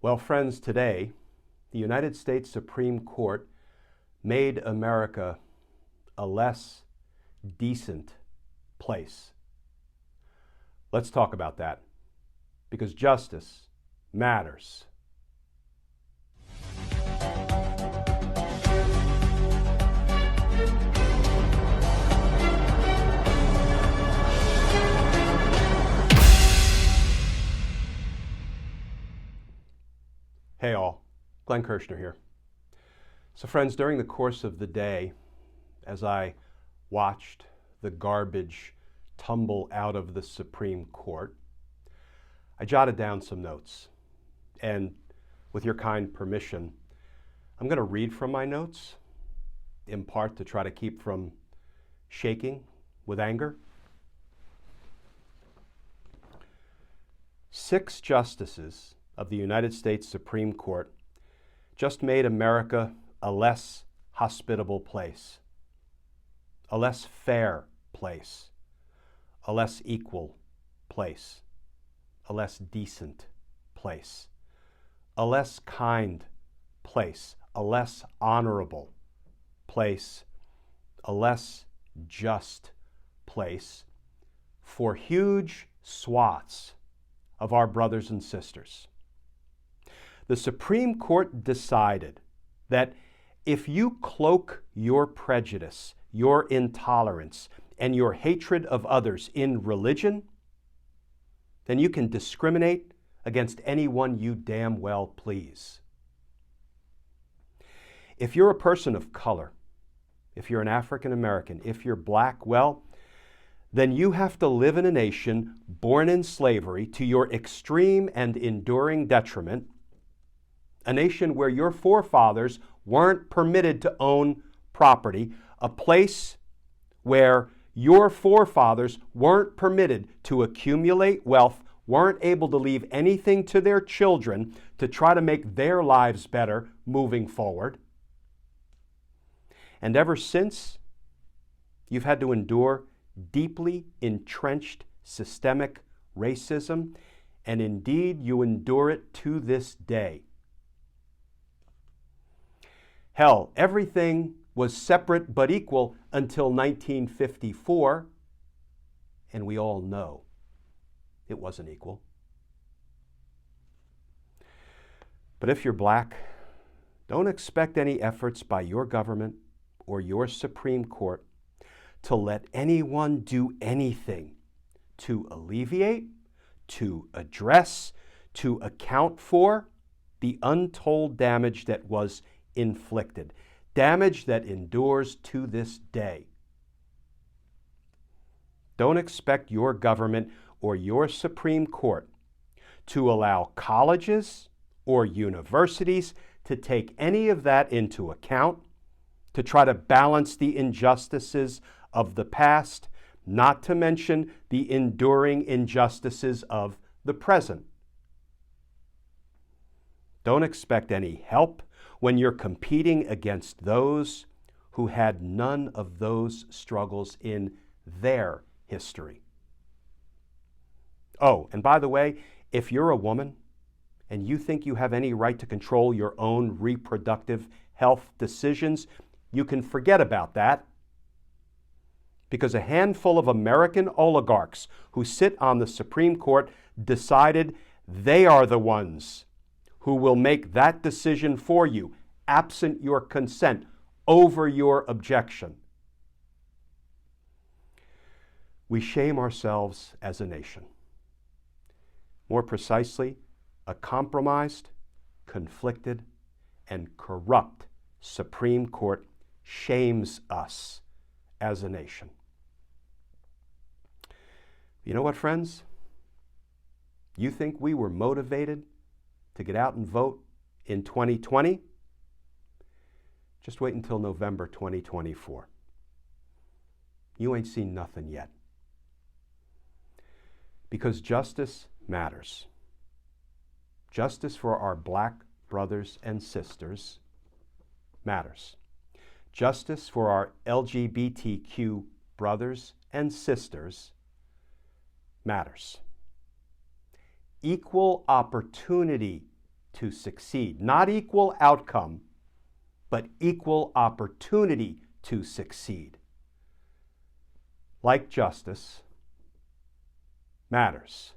Well, friends, today, the United States Supreme Court made America a less decent place. Let's talk about that, because justice matters. Hey all, Glenn Kirshner here. So friends, during the course of the day, as I watched the garbage tumble out of the Supreme Court, I jotted down some notes. And with your kind permission, I'm going to read from my notes, in part to try to keep from shaking with anger. 6 justices of the United States Supreme Court just made America a less hospitable place, a less fair place, a less equal place, a less decent place, a less kind place, a less honorable place, a less just place for huge swaths of our brothers and sisters. The Supreme Court decided that if you cloak your prejudice, your intolerance, and your hatred of others in religion, then you can discriminate against anyone you damn well please. If you're a person of color, if you're an African American, if you're black, well, then you have to live in a nation born in slavery to your extreme and enduring detriment, a nation where your forefathers weren't permitted to own property, a place where your forefathers weren't permitted to accumulate wealth, weren't able to leave anything to their children to try to make their lives better moving forward. And ever since, you've had to endure deeply entrenched systemic racism, and indeed you endure it to this day. Hell, everything was separate but equal until 1954, and we all know it wasn't equal. But if you're black, don't expect any efforts by your government or your Supreme Court to let anyone do anything to alleviate, to address, to account for the untold damage that was inflicted, damage that endures to this day. Don't expect your government or your Supreme Court to allow colleges or universities to take any of that into account, to try to balance the injustices of the past, not to mention the enduring injustices of the present. Don't expect any help when you're competing against those who had none of those struggles in their history. Oh, and by the way, if you're a woman and you think you have any right to control your own reproductive health decisions, you can forget about that, because a handful of American oligarchs who sit on the Supreme Court decided they are the ones who will make that decision for you, absent your consent, over your objection. We shame ourselves as a nation. More precisely, a compromised, conflicted, and corrupt Supreme Court shames us as a nation. You know what, friends? You think we were motivated to get out and vote in 2020? Just wait until November 2024. You ain't seen nothing yet. Because justice matters. Justice for our black brothers and sisters matters. Justice for our LGBTQ brothers and sisters matters. Equal opportunity to succeed. Not equal outcome, but equal opportunity to succeed. Like justice matters.